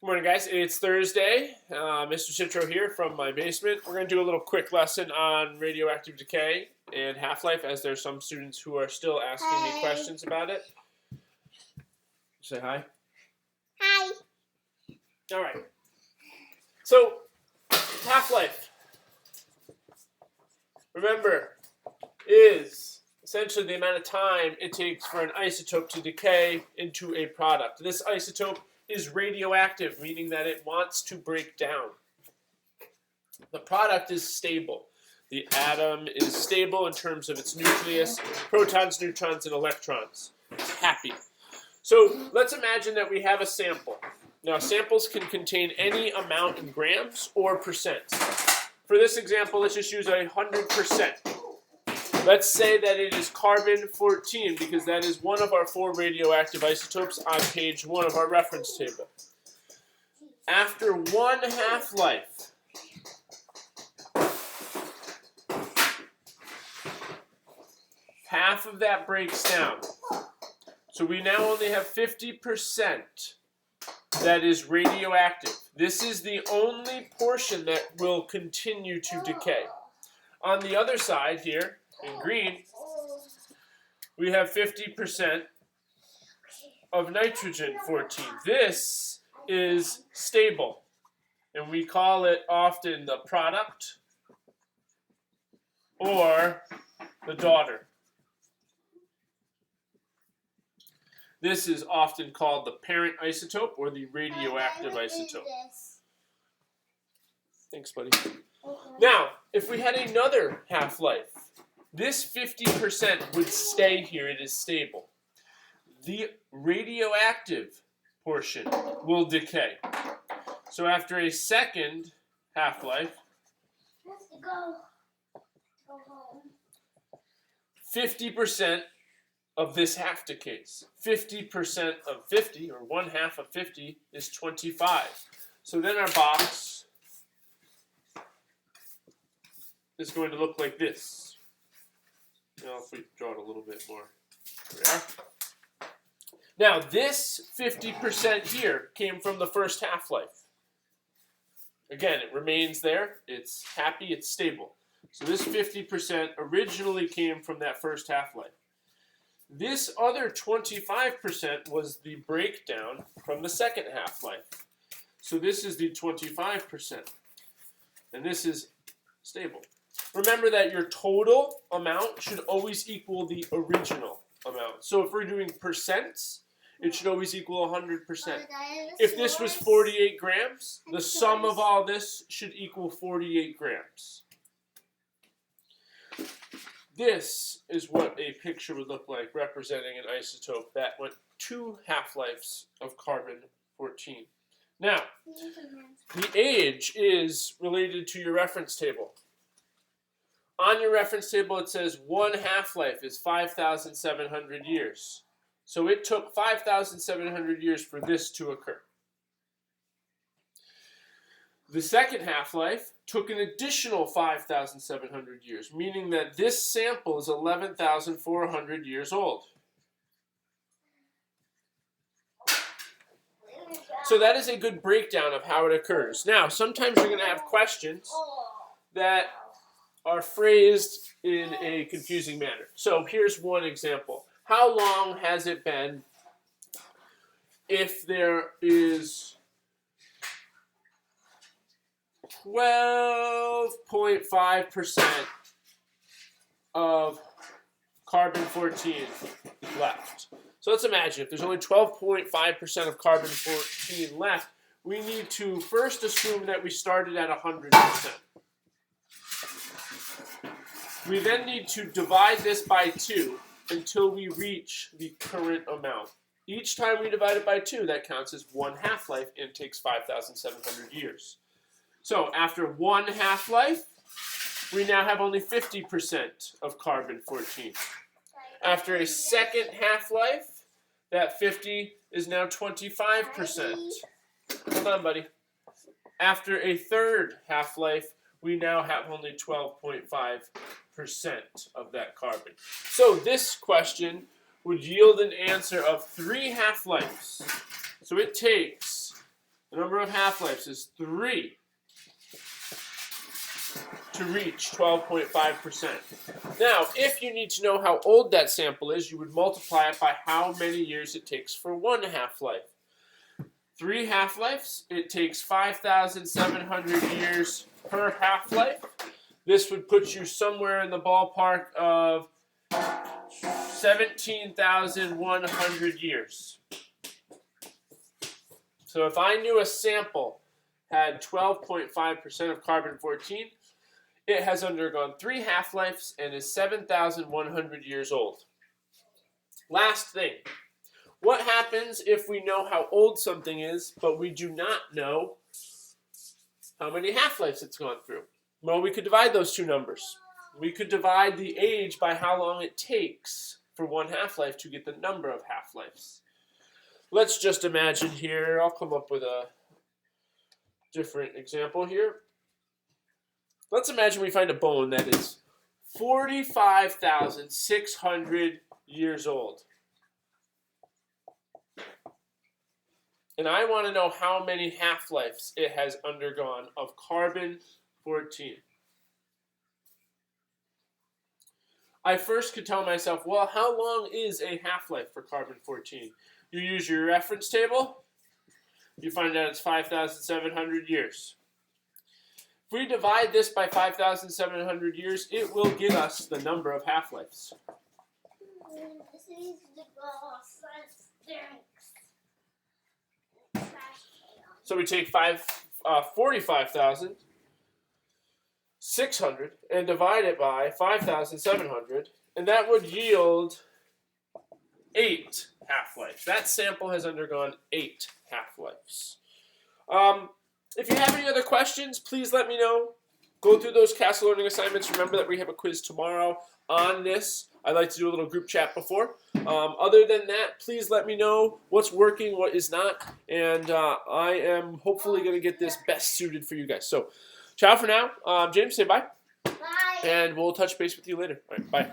Good morning, guys. It's Thursday. Mr. Citro here from my basement. We're going to do a little quick lesson on radioactive decay and half-life, as there's some students who are still asking me questions about it. Say hi. Hi. All right. So, half-life, remember, is essentially the amount of time it takes for an isotope to decay into a product. This isotope is radioactive, meaning that it wants to break down. The product is stable. The atom is stable in terms of its nucleus, protons, neutrons, and electrons. It's happy. So let's imagine that we have a sample. Now, samples can contain any amount in grams or percents. For this example, let's just use 100%. Let's say that it is carbon-14 because that is one of our 4 radioactive isotopes on page 1 of our reference table. After one half-life, half of that breaks down. So we now only have 50% that is radioactive. This is the only portion that will continue to decay. On the other side here, in green, we have 50% of nitrogen-14. This is stable, and we call it often the product or the daughter. This is often called the parent isotope or the radioactive isotope. Thanks, buddy. Now, if we had another half-life, this 50% would stay here. It is stable. The radioactive portion will decay. So after a second half-life, 50% of this half decays. 50% of 50, or 1/2 of 50, is 25. So then our box is going to look like this. Now, if we draw it a little bit more. There we are. Now, this 50% here came from the first half-life. Again, it remains there. It's happy. It's stable. So this 50% originally came from that first half-life. This other 25% was the breakdown from the second half-life. So this is the 25%. And this is stable. Remember that your total amount should always equal the original amount. So if we're doing percents, it should always equal 100%. If this was 48 grams, the sum of all this should equal 48 grams. This is what a picture would look like representing an isotope that went 2 half-lives of carbon-14. Now, the age is related to your reference table. On your reference table, it says 1 half-life is 5,700 years. So it took 5,700 years for this to occur. The second half-life took an additional 5,700 years, meaning that this sample is 11,400 years old. So that is a good breakdown of how it occurs. Now, sometimes you're going to have questions that are phrased in a confusing manner. So here's one example. How long has it been if there is 12.5% of carbon-14 left? So let's imagine if there's only 12.5% of carbon-14 left, we need to first assume that we started at 100%. We then need to divide this by 2 until we reach the current amount. Each time we divide it by 2, that counts as 1 half-life and takes 5,700 years. So after 1 half-life, we now have only 50% of carbon-14. After a second half-life, that 50 is now 25%. Hold on, buddy. After a third half-life, we now have only 12.5% of that carbon. So this question would yield an answer of 3 half-lives. So it takes, and number of half-lives is 3 to reach 12.5%. Now, if you need to know how old that sample is, you would multiply it by how many years it takes for 1 half-life. 3 half-lives, it takes 5,700 years per half-life. This would put you somewhere in the ballpark of 17,100 years. So if I knew a sample had 12.5% of carbon-14, it has undergone 3 half-lives and is 7,100 years old. Last thing. What happens if we know how old something is, but we do not know how many half-lives it's gone through? Well, we could divide those two numbers. We could divide the age by how long it takes for 1 half-life to get the number of half-lives. Let's just imagine here, I'll come up with a different example here. Let's imagine we find a bone that is 45,600 years old. And I want to know how many half-lives it has undergone of carbon-14. I first could tell myself, well, how long is a half-life for carbon-14? You use your reference table, you find out it's 5,700 years. If we divide this by 5,700 years, it will get us the number of half-lives. So we take 45,600 and divide it by 5,700, and that would yield 8 half-lives. That sample has undergone 8 half-lives. If you have any other questions, please let me know. Go through those Castle Learning assignments. Remember that we have a quiz tomorrow on this. I like to do a little group chat before. Other than that, please let me know what's working, what is not, and I am hopefully going to get this best suited for you guys. So, ciao for now. James, say bye. Bye. And we'll touch base with you later. All right, bye.